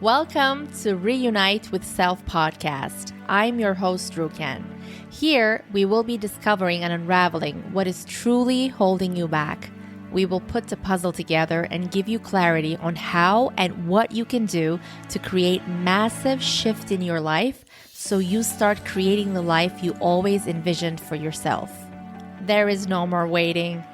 Welcome to Reunite with Self podcast. I'm your host, Rukan. Here, we will be discovering and unraveling what is truly holding you back. We will put the puzzle together and give you clarity on how and what you can do to create massive shift in your life so you start creating the life you always envisioned for yourself. There is no more waiting.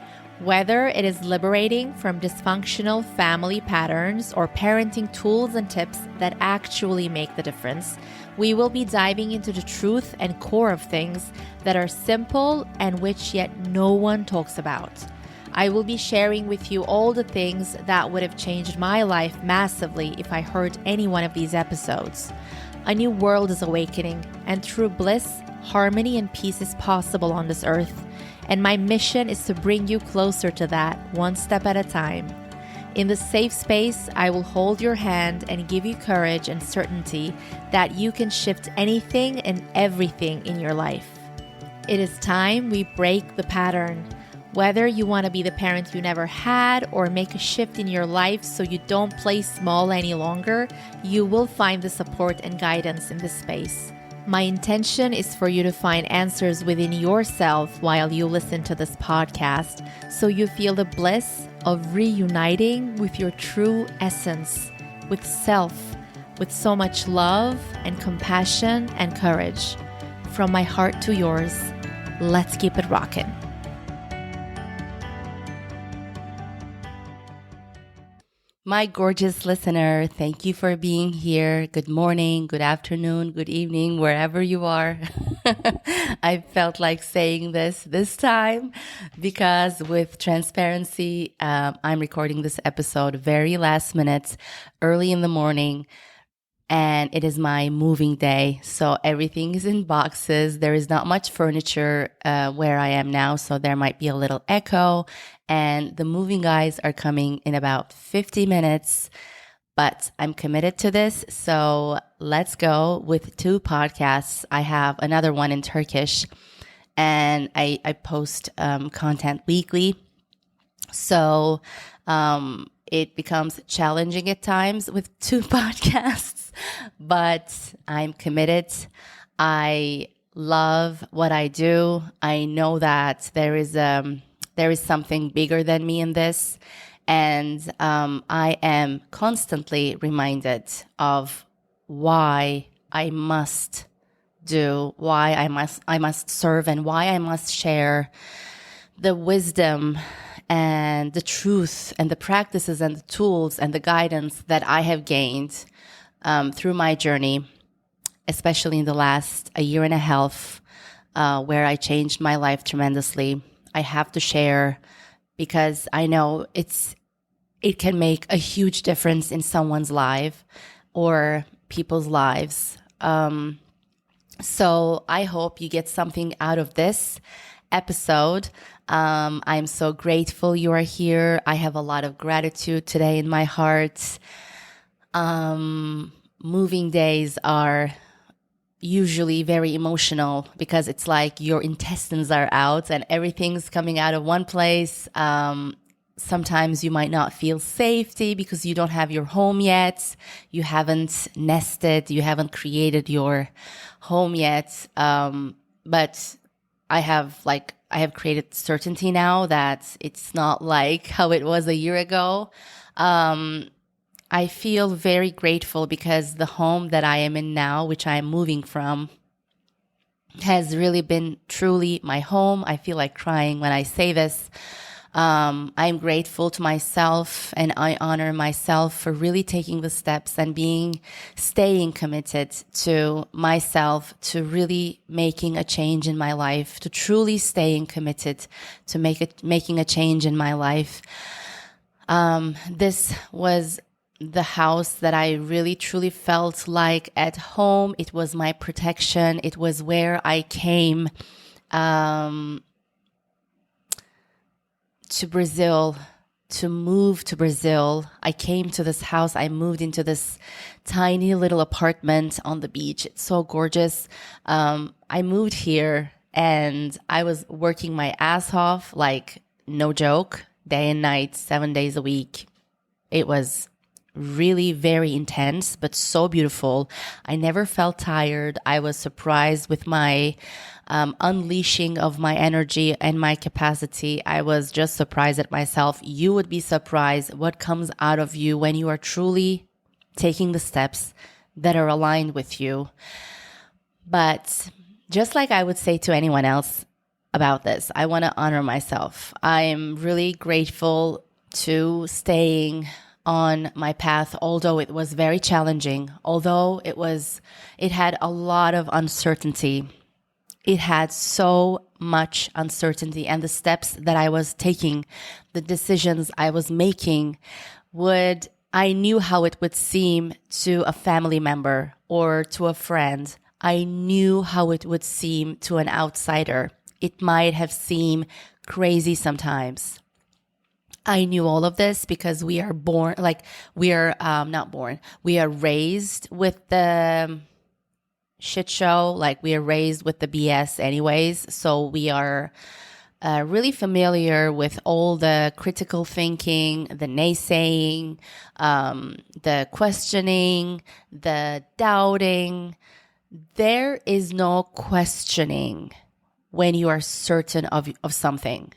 Whether it is liberating from dysfunctional family patterns or parenting tools and tips that actually make the difference, we will be diving into the truth and core of things that are simple and which yet no one talks about. I will be sharing with you all the things that would have changed my life massively if I heard any one of these episodes. A new world is awakening, and true bliss, harmony, and peace is possible on this earth. And my mission is to bring you closer to that, one step at a time. In this safe space, I will hold your hand and give you courage and certainty that you can shift anything and everything in your life. It is time we break the pattern. Whether you want to be the parent you never had or make a shift in your life so you don't play small any longer, you will find the support and guidance in this space. My intention is for you to find answers within yourself while you listen to this podcast, so you feel the bliss of reuniting with your true essence, with self, with so much love and compassion and courage. From my heart to yours, let's keep it rockin'. My gorgeous listener, thank you for being here. Good morning, good afternoon, good evening, wherever you are. I felt like saying this time because with transparency, I'm recording this episode very last minute, early in the morning, and it is my moving day. So everything is in boxes. There is not much furniture where I am now, so there might be a little echo. And the moving guys are coming in about 50 minutes, but I'm committed to this. So let's go with 2 podcasts. I have another one in Turkish, and I post content weekly. So it becomes challenging at times with 2 podcasts, but I'm committed. I love what I do. I know that there is something bigger than me in this. And I am constantly reminded of why I must do, why I must serve, and why I must share the wisdom and the truth and the practices and the tools and the guidance that I have gained through my journey, especially in the last a year and a half, where I changed my life tremendously. I have to share because I know it can make a huge difference in someone's life or people's lives. So I hope you get something out of this episode. I'm so grateful you are here. I have a lot of gratitude today in my heart. Moving days are usually very emotional because it's like your intestines are out and everything's coming out of one place. Sometimes you might not feel safety because you don't have your home yet. You haven't nested. You haven't created your home yet. But I have created certainty now that it's not like how it was a year ago. I feel very grateful because the home that I am in now, which I am moving from, has really been truly my home. I feel like crying when I say this. I'm grateful to myself and I honor myself for really taking the steps and staying committed to myself, to really making a change in my life, to truly staying committed to making a change in my life. This was the house that I really truly felt like at home. It was my protection. It was where I came to Brazil, to move to Brazil. I came to this house. I moved into this tiny little apartment on the beach. It's so gorgeous. I moved here and I was working my ass off, like no joke, day and night, 7 days a week. It was really very intense, but so beautiful. I never felt tired. I was surprised with my unleashing of my energy and my capacity. I was just surprised at myself. You would be surprised what comes out of you when you are truly taking the steps that are aligned with you. But just like I would say to anyone else about this, I want to honor myself. I am really grateful to staying on my path, although it was very challenging, although it had a lot of uncertainty. It had so much uncertainty, and the steps that I was taking, the decisions I was making I knew how it would seem to a family member or to a friend. I knew how it would seem to an outsider. It might have seemed crazy sometimes. I knew all of this because we are raised with the shit show, like we are raised with the BS anyways. So we are really familiar with all the critical thinking, the naysaying, the questioning, the doubting. There is no questioning when you are certain of something.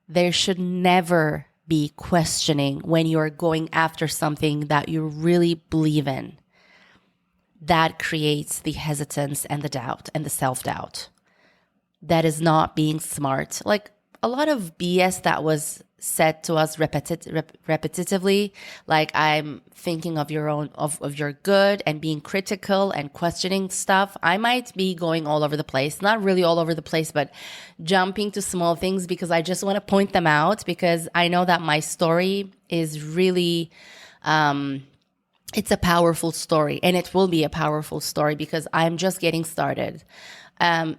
There should never be questioning when you are going after something that you really believe in. That creates the hesitance and the doubt and the self-doubt. That is not being smart. Like a lot of BS that was said to us repetitively, like I'm thinking of your good and being critical and questioning stuff. I might be going all over the place, not really all over the place, but jumping to small things because I just want to point them out, because I know that my story is really, it's a powerful story, and it will be a powerful story because I'm just getting started.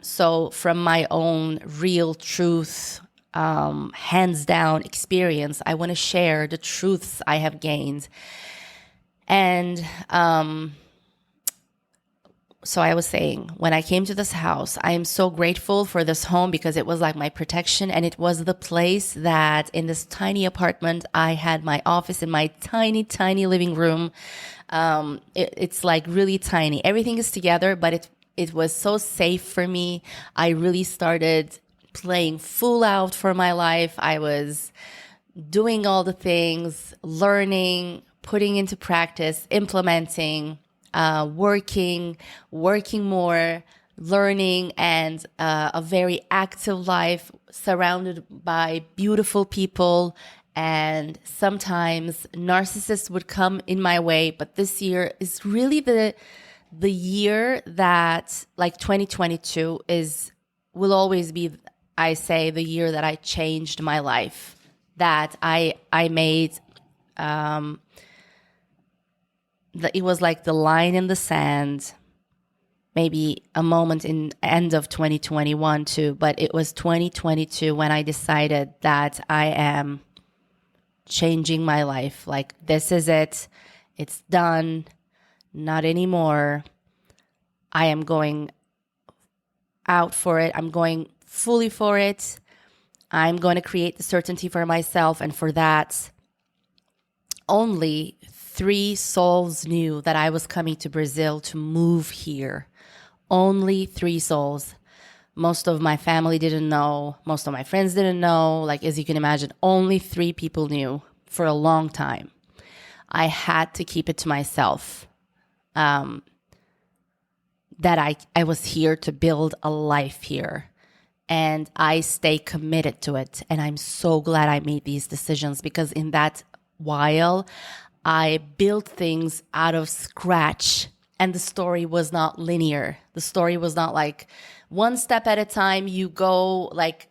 So from my own real truth, hands down experience, I want to share the truths I have gained. And so I was saying, when I came to this house, I am so grateful for this home because it was like my protection, and it was the place that in this tiny apartment, I had my office in my tiny, tiny living room. It's like really tiny. Everything is together, but it was so safe for me. I really started playing full out for my life. I was doing all the things, learning, putting into practice, implementing, working more, learning, and a very active life surrounded by beautiful people. And sometimes narcissists would come in my way. But this year is really the year that, like 2022 will always be, I say, the year that I changed my life, that I made, it was like the line in the sand, maybe a moment in end of 2021 too, but it was 2022 when I decided that I am changing my life. Like, this is it. It's done. Not anymore. I am going out for it. I'm going fully for it. I'm going to create the certainty for myself. And for that, only 3 souls knew that I was coming to Brazil to move here. Only 3 souls. Most of my family didn't know. Most of my friends didn't know. Like, as you can imagine, only 3 people knew for a long time. I had to keep it to myself. That I was here to build a life here. And I stay committed to it. And I'm so glad I made these decisions, because in that while, I built things out of scratch. And the story was not linear. The story was not like one step at a time, you go like,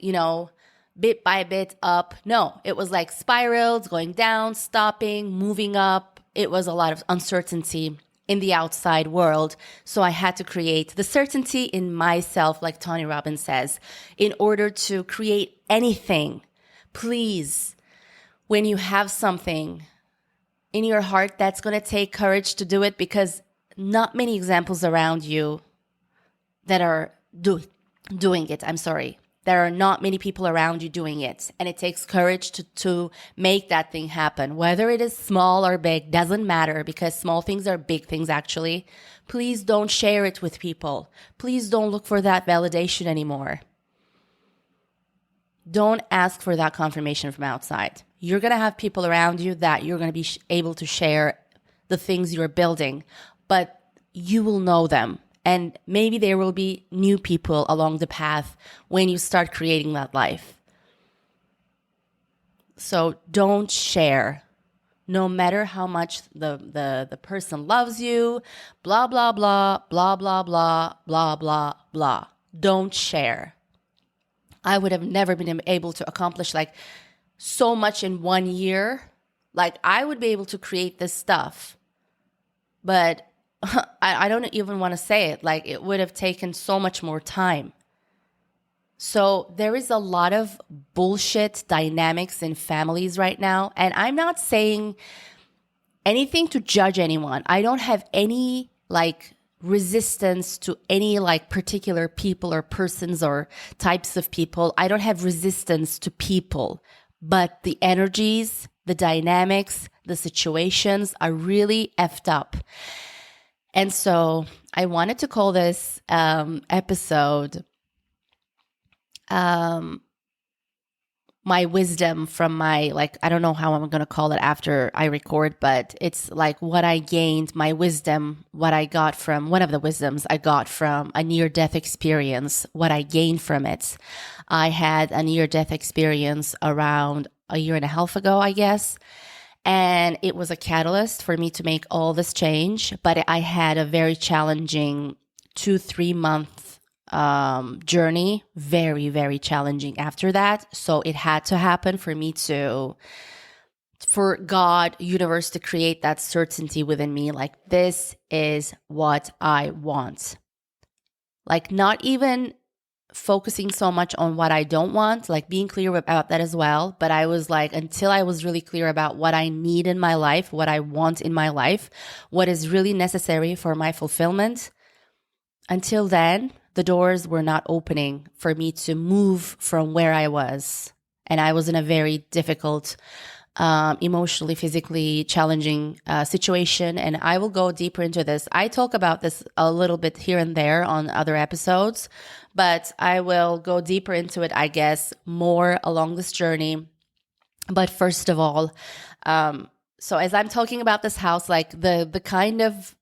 bit by bit up. No, it was like spirals, going down, stopping, moving up. It was a lot of uncertainty in the outside world. So I had to create the certainty in myself, like Tony Robbins says, in order to create anything. Please, when you have something in your heart, that's going to take courage to do it, because not many examples around you that are doing it. there are not many people around you doing it. And it takes courage to make that thing happen. Whether it is small or big, doesn't matter, because small things are big things actually. Please don't share it with people. Please don't look for that validation anymore. Don't ask for that confirmation from outside. You're going to have people around you that you're going to be able to share the things you're building, but you will know them. And maybe there will be new people along the path when you start creating that life. So don't share, no matter how much the person loves you, blah, blah, blah, blah, blah, blah, blah, blah, blah. Don't share. I would have never been able to accomplish like so much in 1 year. Like I would be able to create this stuff, but I don't even want to say it. Like it would have taken so much more time. So there is a lot of bullshit dynamics in families right now. And I'm not saying anything to judge anyone. I don't have any like resistance to any like particular people or persons or types of people. I don't have resistance to people, but the energies, the dynamics, the situations are really effed up. And so I wanted to call this episode my wisdom from my, like, I don't know how I'm going to call it after I record, but it's like what I gained, my wisdom, what I got from, one of the wisdoms I got from a near-death experience, what I gained from it. I had a near-death experience around a year and a half ago, I guess. And it was a catalyst for me to make all this change. But I had a very challenging 2-3 month journey, very, very challenging after that. So it had to happen for me for God, universe to create that certainty within me. Like, this is what I want. Like, not even focusing so much on what I don't want, like being clear about that as well. But I was like, until I was really clear about what I need in my life, what I want in my life, what is really necessary for my fulfillment, until then, the doors were not opening for me to move from where I was. And I was in a very difficult, emotionally, physically challenging situation. And I will go deeper into this. I talk about this a little bit here and there on other episodes, but I will go deeper into it, I guess, more along this journey. But first of all, so as I'm talking about this house, like the kind of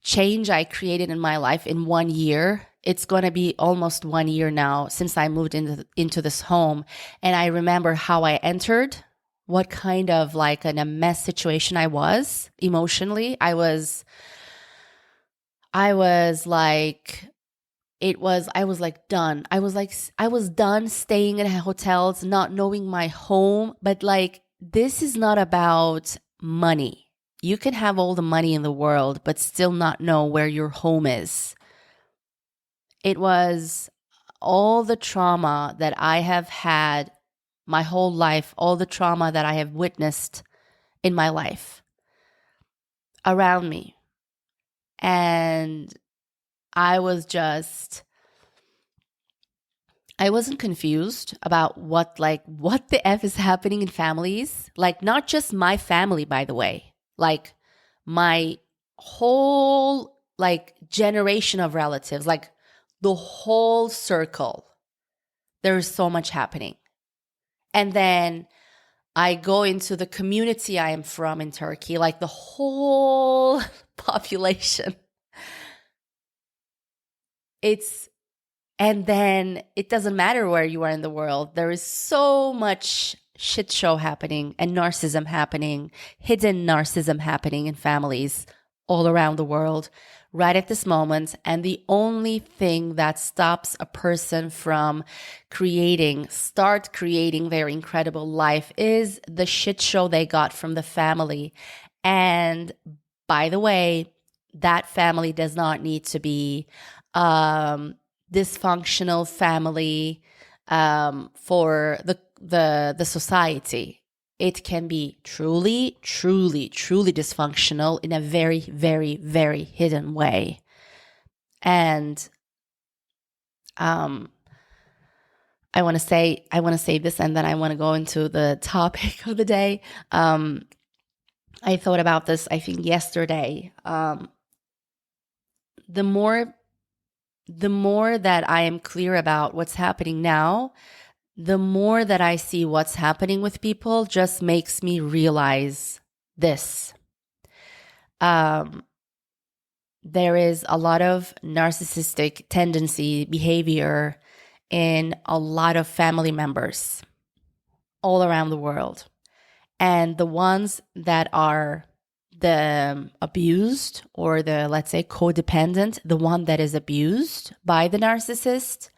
change I created in my life in 1 year, it's going to be almost 1 year now since I moved into this home. And I remember how I entered, what kind of like in a mess situation I was emotionally. I was like, I was like done. I was done staying in hotels, not knowing my home. But like, this is not about money. You can have all the money in the world, but still not know where your home is. It was all the trauma that I have had my whole life, all the trauma that I have witnessed in my life around me. And I wasn't confused about what the F is happening in families. Like, not just my family, by the way, like my whole like generation of relatives, like the whole circle. There's so much happening. And then I go into the community I am from in Turkey, like the whole population. And then it doesn't matter where you are in the world. There is so much shit show happening and narcissism happening, hidden narcissism happening in families all around the world right at this moment. And the only thing that stops a person from start creating their incredible life is the shit show they got from the family. And by the way, that family does not need to be dysfunctional family for the society. It can be truly, truly, truly dysfunctional in a very, very, very hidden way. And I want to say this, and then I want to go into the topic of the day. I thought about this, I think, yesterday. The more that I am clear about what's happening now, the more that I see what's happening with people just makes me realize this. There is a lot of narcissistic tendency, behavior in a lot of family members all around the world. And the ones that are the abused, or the, let's say, codependent, the one that is abused by the narcissist,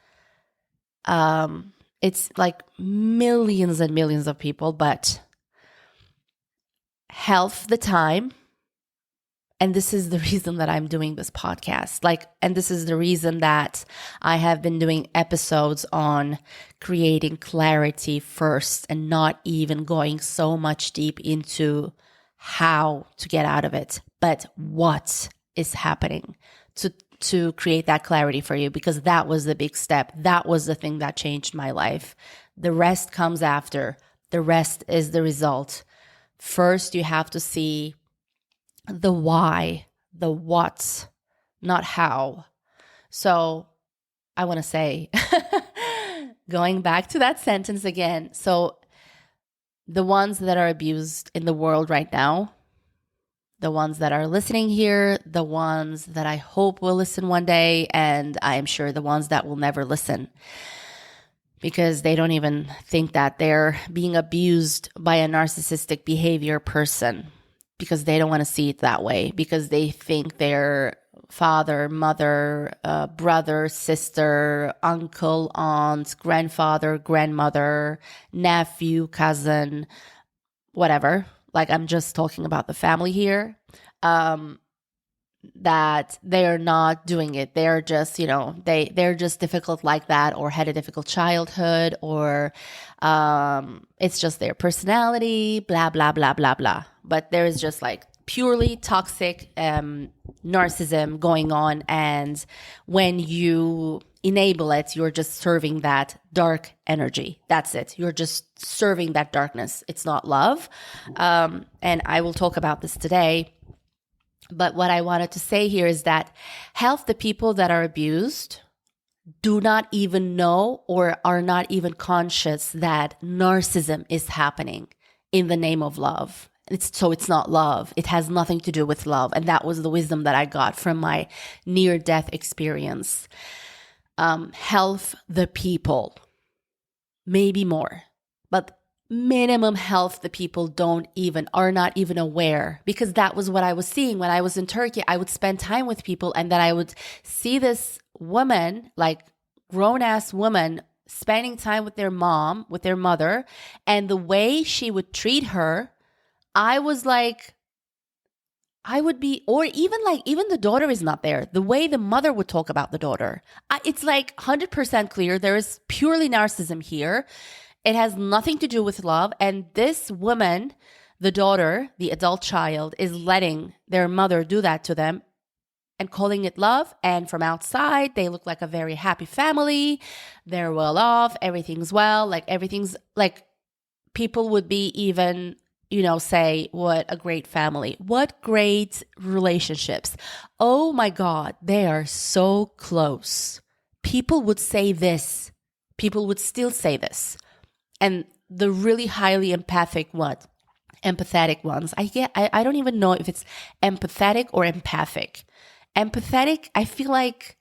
it's like millions and millions of people, but half the time, and this is the reason that I'm doing this podcast, and this is the reason that I have been doing episodes on creating clarity first and not even going so much deep into how to get out of it, but what is happening to create that clarity for you, because that was the big step. That was the thing that changed my life. The rest comes after. The rest is the result. First, you have to see the why, the what, not how. So I want to say, going back to that sentence again. So the ones that are abused in the world right now, the ones that are listening here, the ones that I hope will listen one day, and I am sure the ones that will never listen, because they don't even think that they're being abused by a narcissistic behavior person, because they don't want to see it that way, because they think their father, mother, brother, sister, uncle, aunt, grandfather, grandmother, nephew, cousin, whatever. Like, I'm just talking about the family here, that they're not doing it. They're just, they're just difficult like that, or had a difficult childhood, or it's just their personality, blah, blah, blah, blah, blah. But there is just like purely toxic narcissism going on. And when you enable it, you're just serving that dark energy. That's it. You're just serving that darkness. It's not love. And I will talk about this today. But what I wanted to say here is that half the people that are abused do not even know, or are not even conscious that narcissism is happening in the name of love. It's not love. It has nothing to do with love. And that was the wisdom that I got from my near-death experience. Half the people, maybe more, but minimum half the people are not even aware, because that was what I was seeing when I was in Turkey. I would spend time with people, and then I would see this woman, like grown-ass woman, spending time with their mom, with their mother, and the way she would treat her, I was like, or even the daughter is not there. The way the mother would talk about the daughter, it's like 100% clear there is purely narcissism here. It has nothing to do with love. And this woman, the daughter, the adult child, is letting their mother do that to them and calling it love. And from outside, they look like a very happy family. They're well off. Everything's well. Everything's like, people would be even, say, what a great family. What great relationships. Oh my God, they are so close. People would say this. People would still say this. And the really highly empathetic ones, I don't even know if it's empathetic or empathic. Empathetic, I feel like,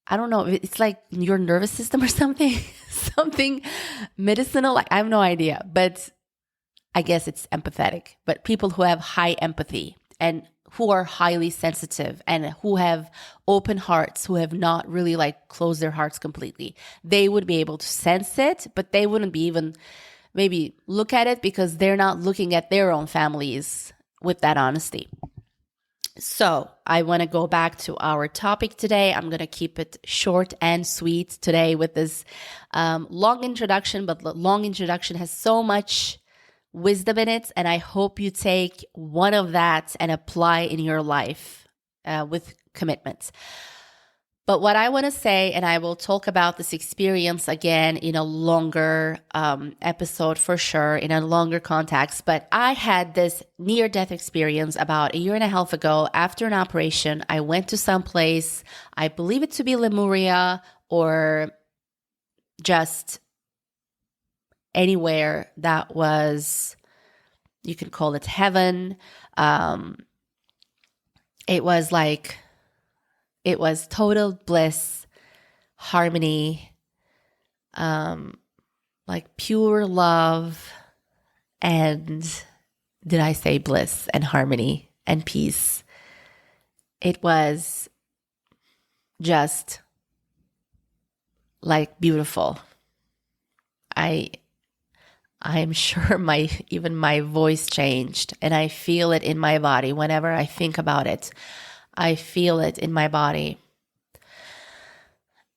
I don't know, it's like your nervous system or something, something medicinal. I have no idea, but I guess it's empathetic. But people who have high empathy and who are highly sensitive and who have open hearts, who have not really closed their hearts completely, they would be able to sense it, but they wouldn't be even maybe look at it, because they're not looking at their own families with that honesty. So I want to go back to our topic today. I'm going to keep it short and sweet today with this long introduction, but the long introduction has so much wisdom in it, and I hope you take one of that and apply in your life with commitment. But what I want to say, and I will talk about this experience again in a longer episode for sure, in a longer context, but I had this near-death experience about a year and a half ago after an operation. I went to some place, I believe it to be Lemuria or just anywhere that was, you can call it heaven. It was total bliss, harmony, like pure love, and did I say bliss and harmony and peace? It was just like beautiful. I'm sure even my voice changed, and I feel it in my body whenever I think about it. I feel it in my body.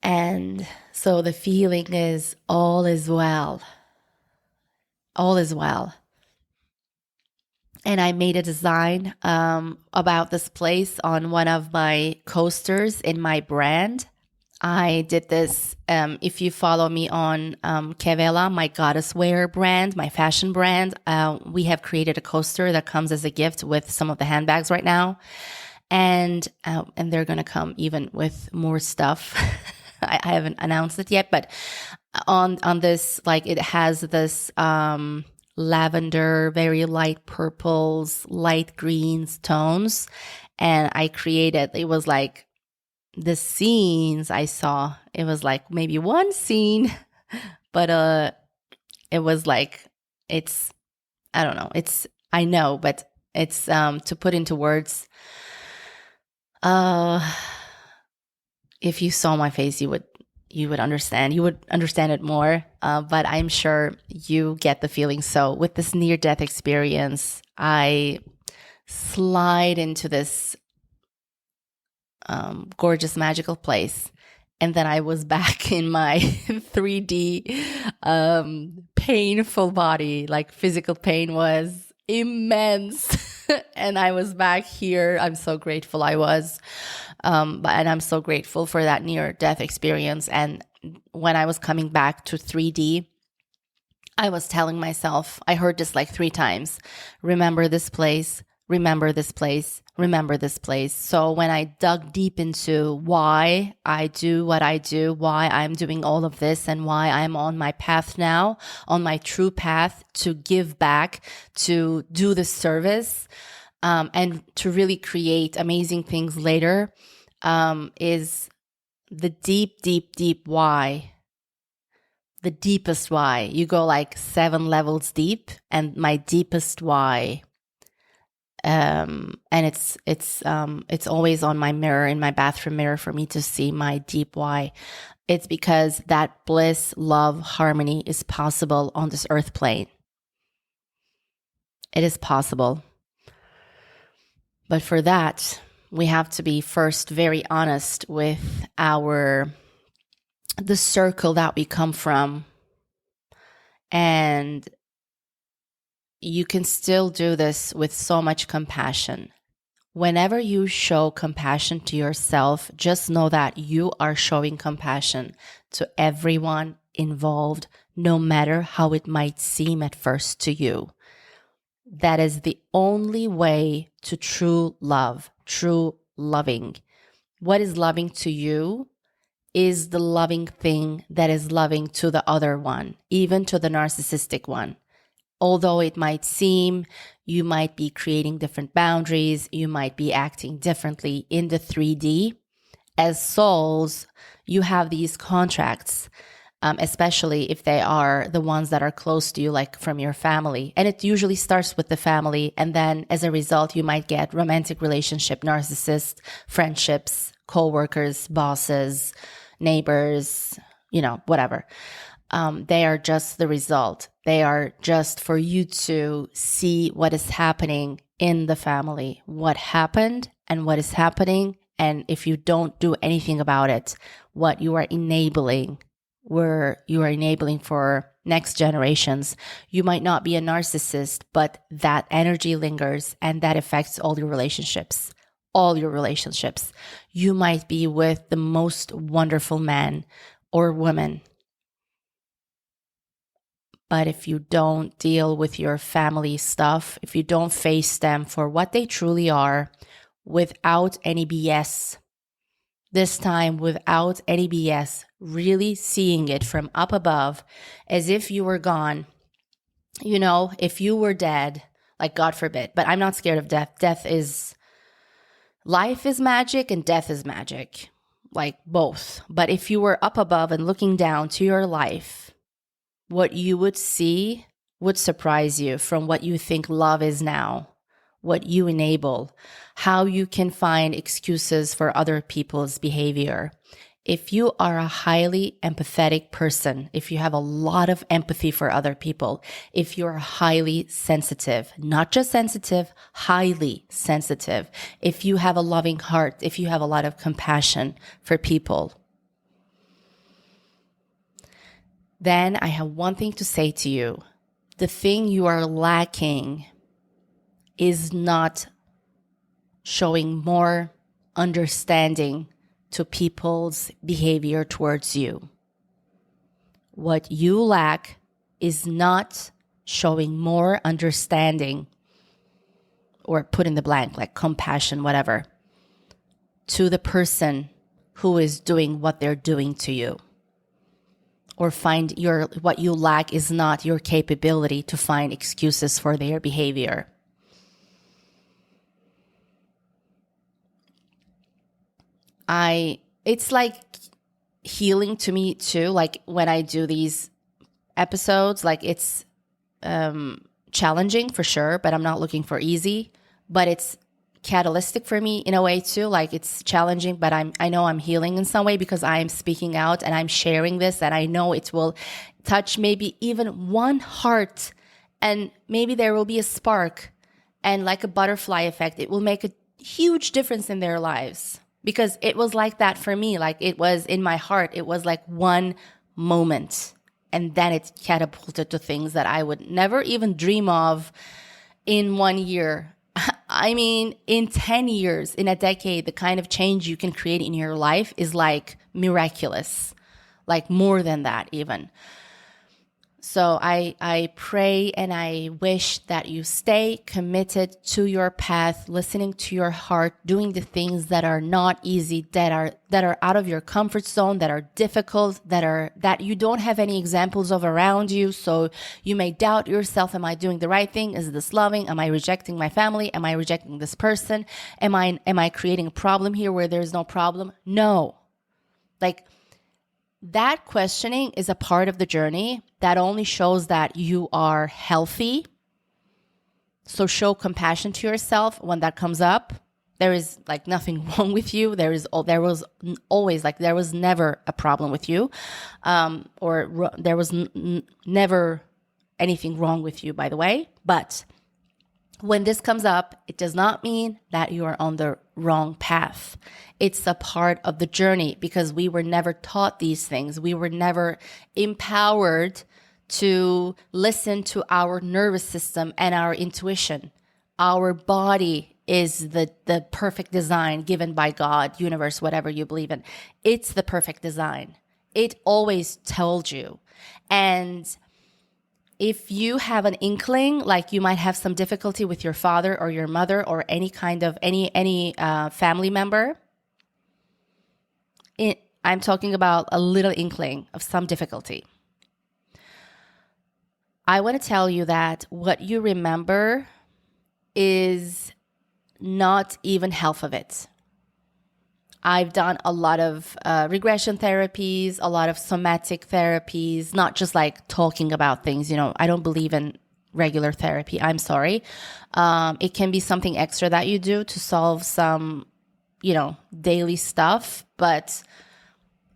And so the feeling is all is well. All is well. And I made a design about this place on one of my coasters in my brand. I did this, if you follow me on Kevela, my goddess wear brand, my fashion brand, we have created a coaster that comes as a gift with some of the handbags right now. And they're going to come even with more stuff. I haven't announced it yet, but on this, like it has this lavender, very light purples, light greens tones. And I created, it was like the scenes I saw, it was like maybe one scene, but it was like, I don't know, I know, but it's to put into words. If you saw my face, you would understand. You would understand it more. But I'm sure you get the feeling. So with this near-death experience, I slide into this gorgeous, magical place. And then I was back in my 3D painful body. Like physical pain was immense. And I was back here. I'm so grateful I was. And I'm so grateful for that near-death experience. And when I was coming back to 3D, I was telling myself, I heard this like 3 times, remember this place, remember this place, remember this place. So when I dug deep into why I do what I do, why I'm doing all of this, and why I'm on my path now, on my true path to give back, to do the service, and to really create amazing things later, is the deep, deep, deep why. The deepest why. You go like 7 levels deep, and my deepest why. And it's always on my mirror, in my bathroom mirror, for me to see my deep why. It's because that bliss, love, harmony is possible on this earth plane. It is possible. But for that, we have to be first very honest with the circle that we come from. And you can still do this with so much compassion. Whenever you show compassion to yourself, just know that you are showing compassion to everyone involved, no matter how it might seem at first to you. That is the only way to true love, true loving. What is loving to you is the loving thing that is loving to the other one, even to the narcissistic one. Although it might seem you might be creating different boundaries, you might be acting differently in the 3D. As souls, you have these contracts, especially if they are the ones that are close to you, like from your family. And it usually starts with the family. And then as a result, you might get romantic relationship, narcissist, friendships, co-workers, bosses, neighbors, whatever. They are just the result. They are just for you to see what is happening in the family, what happened and what is happening. And if you don't do anything about it, what you are enabling, where you are enabling for next generations. You might not be a narcissist, but that energy lingers and that affects all your relationships. all your relationships. You might be with the most wonderful man or woman. But if you don't deal with your family stuff, if you don't face them for what they truly are, without any BS, this time without any BS, really seeing it from up above as if you were gone, if you were dead, like God forbid, but I'm not scared of death. Life is magic and death is magic, like both. But if you were up above and looking down to your life, what you would see would surprise you from what you think love is now, what you enable, how you can find excuses for other people's behavior. If you are a highly empathetic person, if you have a lot of empathy for other people, if you're highly sensitive, not just sensitive, highly sensitive, if you have a loving heart, if you have a lot of compassion for people, then I have one thing to say to you. The thing you are lacking is not showing more understanding to people's behavior towards you. What you lack is not showing more understanding, or put in the blank, like compassion, whatever, to the person who is doing what they're doing to you. Or what you lack is not your capability to find excuses for their behavior. It's like healing to me too. Like when I do these episodes, like it's challenging for sure, but I'm not looking for easy. But it's catalytic for me in a way too. Like it's challenging, but I know I'm healing in some way because I'm speaking out and I'm sharing this, and I know it will touch maybe even one heart, and maybe there will be a spark, and like a butterfly effect, it will make a huge difference in their lives. Because it was like that for me. Like it was in my heart. It was like one moment. And then it catapulted to things that I would never even dream of in 1 year. I mean, in 10 years, in a decade, the kind of change you can create in your life is like miraculous. Like more than that even. So I pray and I wish that you stay committed to your path, listening to your heart, doing the things that are not easy, that are out of your comfort zone, that are difficult, that you don't have any examples of around you. So you may doubt yourself. Am I doing the right thing? Is this loving? Am I rejecting my family? Am I rejecting this person? Am I creating a problem here where there's no problem? No. Like, that questioning is a part of the journey that only shows that you are healthy. So show compassion to yourself when that comes up. There is like nothing wrong with you. There was never a problem with you, there was never anything wrong with you, by the way. But when this comes up, it does not mean that you are on the wrong path. It's a part of the journey because we were never taught these things. We were never empowered to listen to our nervous system and our intuition. Our body is the perfect design given by God, universe, whatever you believe in. It's the perfect design. It always told you. And if you have an inkling, like you might have some difficulty with your father or your mother or any kind of any family member, I'm talking about a little inkling of some difficulty. I want to tell you that what you remember is not even half of it. I've done a lot of regression therapies, a lot of somatic therapies, not just like talking about things. I don't believe in regular therapy. I'm sorry. It can be something extra that you do to solve some, daily stuff, but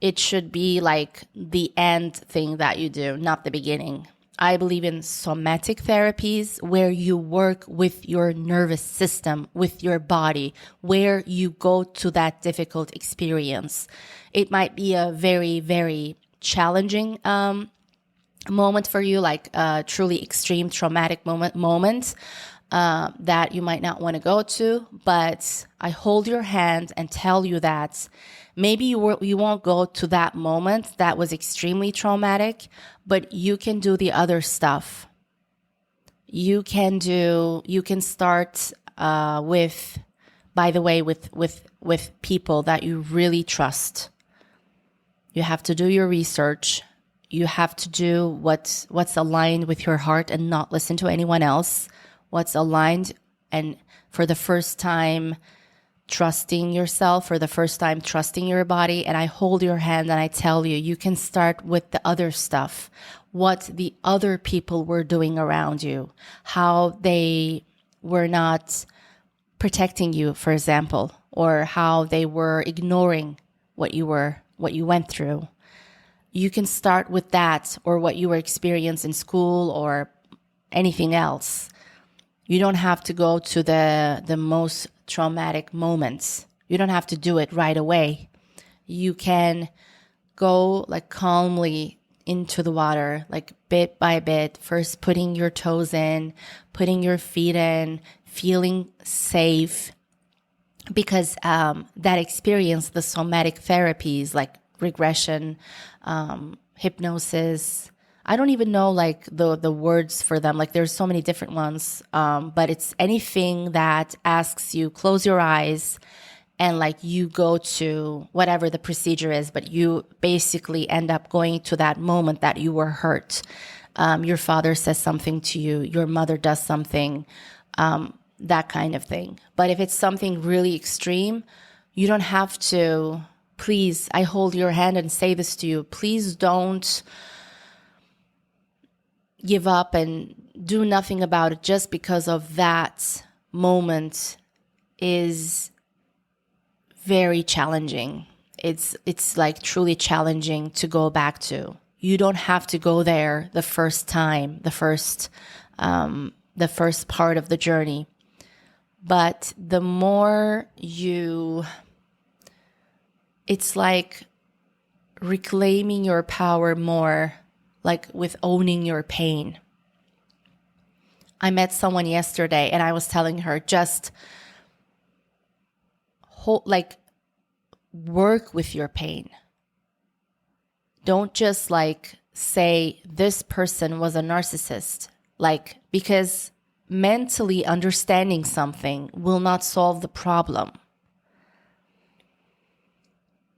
it should be like the end thing that you do, not the beginning. I believe in somatic therapies where you work with your nervous system, with your body, where you go to that difficult experience. It might be a very, very challenging moment for you, like a truly extreme traumatic moment. that you might not want to go to, but I hold your hand and tell you that maybe you won't go to that moment that was extremely traumatic, but you can do the other stuff. You can start with, by the way, with people that you really trust. You have to do your research. You have to do what's aligned with your heart and not listen to anyone else. What's aligned, and for the first time, trusting yourself, for the first time, trusting your body. And I hold your hand and I tell you, you can start with the other stuff, what the other people were doing around you, how they were not protecting you, for example, or how they were ignoring what you went through. You can start with that, or what you were experiencing in school or anything else. You don't have to go to the most traumatic moments. You don't have to do it right away. You can go like calmly into the water, like bit by bit, first putting your toes in, putting your feet in, feeling safe. Because that experience, the somatic therapies like regression, hypnosis, I don't even know like the words for them. Like there's so many different ones. But it's anything that asks you close your eyes and like you go to whatever the procedure is, but you basically end up going to that moment that you were hurt. Your father says something to you, your mother does something, that kind of thing. But if it's something really extreme, you don't have to, please, I hold your hand and say this to you, please don't give up and do nothing about it just because of that moment is very challenging. It's like truly challenging to go back to. You don't have to go there the first time, the first part of the journey. But the more it's like reclaiming your power more, like with owning your pain. I met someone yesterday and I was telling her just work with your pain. Don't just like say this person was a narcissist, like, because mentally understanding something will not solve the problem.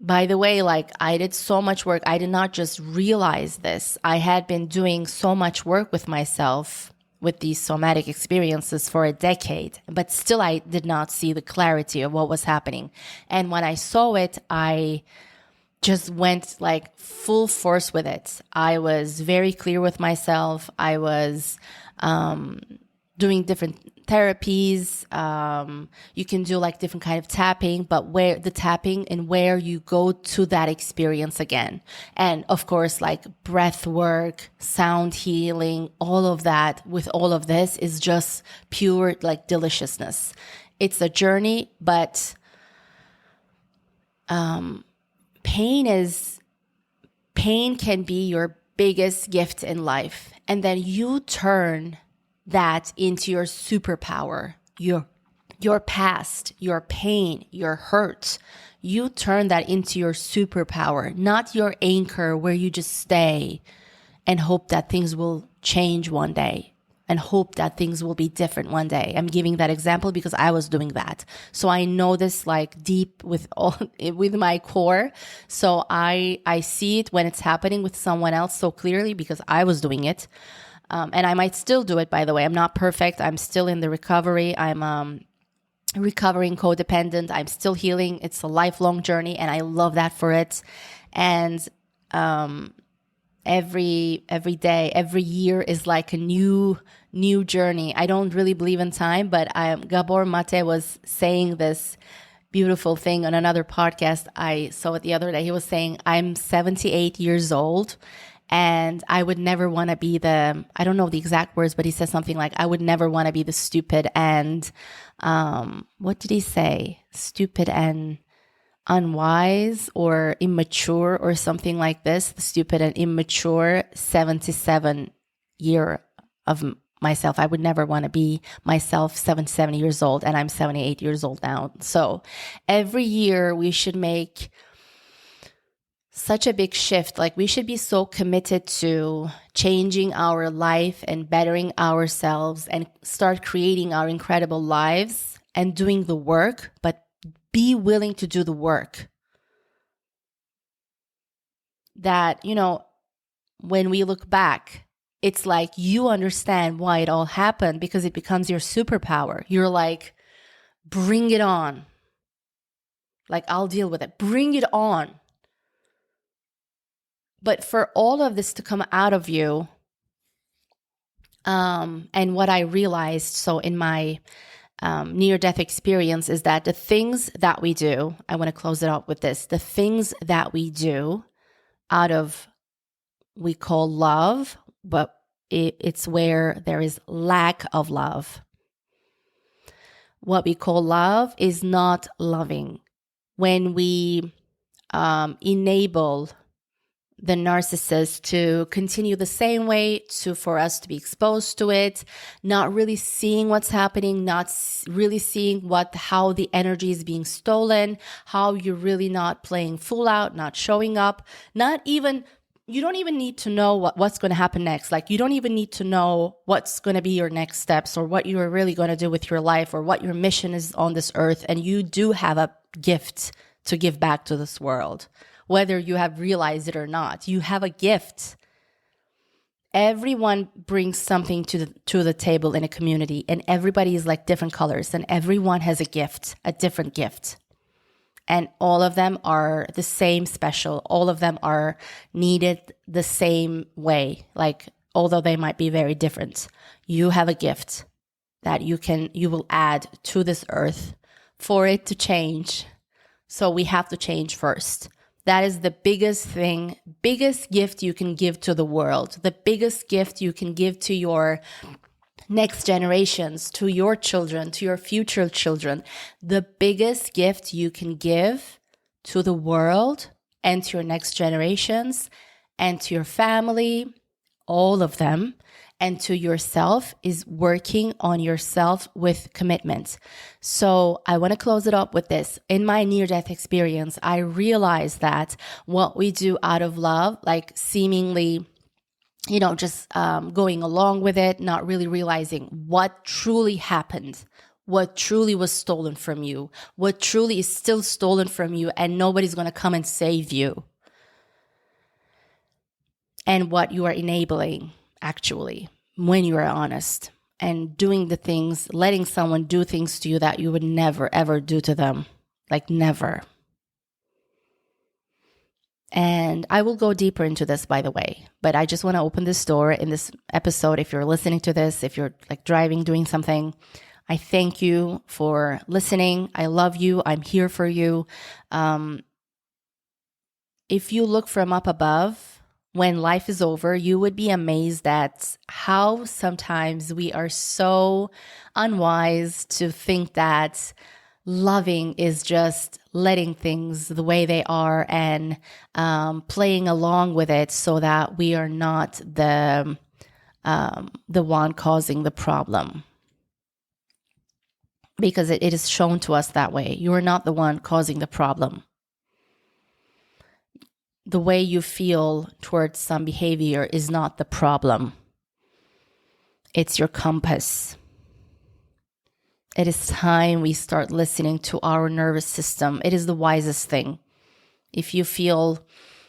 By the way, like I did so much work. I did not just realize this. I had been doing so much work with myself with these somatic experiences for a decade, but still I did not see the clarity of what was happening. And when I saw it, I just went like full force with it. I was very clear with myself. I was doing different therapies. You can do like different kind of tapping, but where the tapping and where you go to that experience again. And of course, like breath work, sound healing, all of that with all of this is just pure like deliciousness. It's a journey, but pain can be your biggest gift in life. And then you turn that into your superpower, your past, your pain, your hurt. You turn that into your superpower, not your anchor where you just stay and hope that things will change one day and hope that things will be different one day. I'm giving that example because I was doing that. So I know this like deep with my core. So I see it when it's happening with someone else so clearly because I was doing it. And I might still do it, by the way. I'm not perfect. I'm still in the recovery. I'm recovering codependent. I'm still healing. It's a lifelong journey, and I love that for it. And every day, every year is like a new journey. I don't really believe in time, but Gabor Mate was saying this beautiful thing on another podcast. I saw it the other day. He was saying, I'm 78 years old. And I would never want to be I don't know the exact words, but he says something like, I would never want to be the stupid and, what did he say? Stupid and unwise or immature or something like this. The stupid and immature 77 year of myself. I would never want to be myself 70 years old, and I'm 78 years old now. So every year we should make such a big shift. Like, we should be so committed to changing our life and bettering ourselves and start creating our incredible lives and doing the work, but be willing to do the work. That, when we look back, it's like you understand why it all happened, because it becomes your superpower. You're like, bring it on. Like, I'll deal with it. Bring it on. But for all of this to come out of you, and what I realized, so in my near-death experience, is that the things that we do, I want to close it up with this, the things that we do out of, we call love, but it's where there is lack of love. What we call love is not loving. When we enable the narcissist to continue the same way, for us to be exposed to it, not really seeing what's happening, not really seeing how the energy is being stolen, how you're really not playing full out, not showing up, you don't even need to know what's going to happen next. Like, you don't even need to know what's going to be your next steps, or what you're really going to do with your life, or what your mission is on this earth. And you do have a gift to give back to this world. Whether you have realized it or not, you have a gift. Everyone brings something to the table in a community, and everybody is like different colors, and everyone has a different gift. And all of them are the same special. All of them are needed the same way. Like, although they might be very different, you have a gift that you will add to this earth for it to change. So we have to change first. That is the biggest gift you can give to the world, the biggest gift you can give to your next generations, to your children, to your future children. The biggest gift you can give to the world and to your next generations and to your family, all of them, and to yourself, is working on yourself with commitment. So I want to close it up with this. In my near-death experience, I realized that what we do out of love, like seemingly, just going along with it, not really realizing what truly happened, what truly was stolen from you, what truly is still stolen from you, and nobody's going to come and save you. And what you are enabling, actually, when you are honest and doing the things, letting someone do things to you that you would never, ever do to them. Like, never. And I will go deeper into this, by the way, but I just want to open this door in this episode. If you're listening to this, if you're like driving, doing something, I thank you for listening. I love you. I'm here for you. If you look from up above, when life is over, you would be amazed at how sometimes we are so unwise to think that loving is just letting things the way they are and playing along with it, so that we are not the one causing the problem. Because it is shown to us that way. You are not the one causing the problem. The way you feel towards some behavior is not the problem. It's your compass. It is time we start listening to our nervous system. It is the wisest thing. If you feel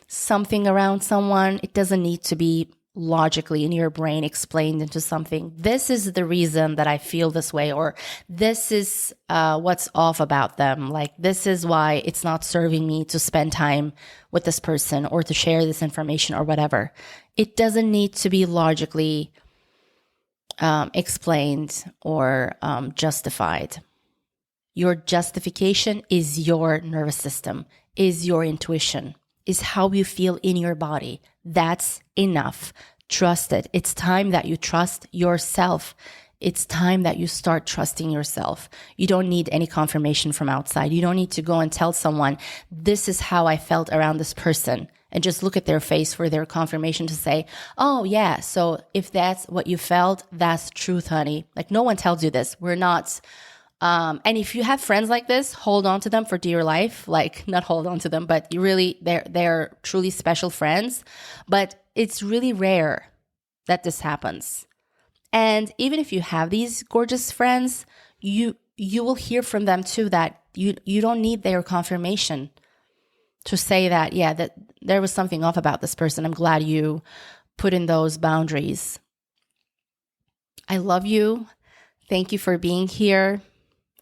something around someone, it doesn't need to be logically in your brain explained into something. This is the reason that I feel this way, or this is what's off about them. Like, this is why it's not serving me to spend time with this person or to share this information or whatever. It doesn't need to be logically explained or justified. Your justification is your nervous system, is your intuition, is how you feel in your body. That's enough. Trust it. It's time that you trust yourself. It's time that you start trusting yourself. You don't need any confirmation from outside. You don't need to go and tell someone, this is how I felt around this person, and just look at their face for their confirmation to say, oh yeah, so if that's what you felt, that's truth, honey. Like no one tells you this. We're not, and if you have friends like this, hold on to them for dear life. Like not hold on to them, but you really, they're truly special friends. But it's really rare that this happens. And even if you have these gorgeous friends, you will hear from them too that you don't need their confirmation to say that, yeah, that there was something off about this person. I'm glad you put in those boundaries. I love you. Thank you for being here.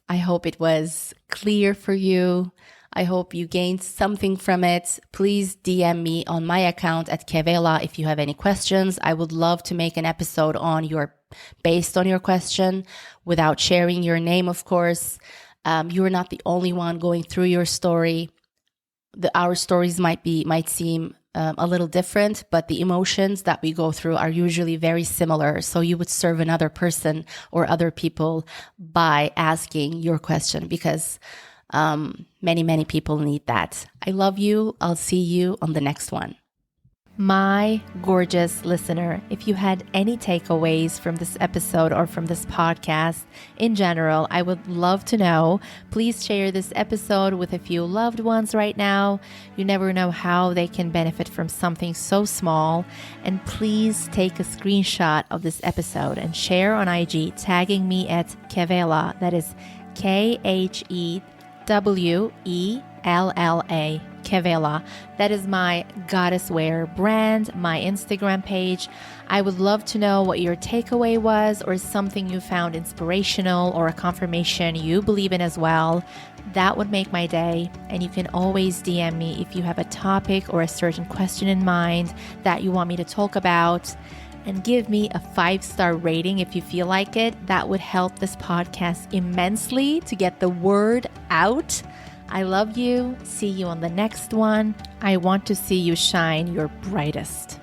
I hope it was clear for you. I hope you gained something from it. Please DM me on my account at Kevela if you have any questions. I would love to make an episode based on your question without sharing your name, of course. You're not the only one going through your story. Our stories might seem a little different, but the emotions that we go through are usually very similar. So you would serve another person or other people by asking your question, because many people need that. I love you. I'll see you on the next one. My gorgeous listener, if you had any takeaways from this episode or from this podcast in general, I would love to know. Please share this episode with a few loved ones right now. You never know how they can benefit from something so small. And please take a screenshot of this episode and share on IG, tagging me at Kevela. That is KHEWELLA. Kevela. That is my goddess wear brand, my Instagram page. I would love to know what your takeaway was, or something you found inspirational, or a confirmation you believe in as well. That would make my day. And you can always DM me if you have a topic or a certain question in mind that you want me to talk about. And give me a 5-star rating if you feel like it. That would help this podcast immensely to get the word out. I love you. See you on the next one. I want to see you shine your brightest.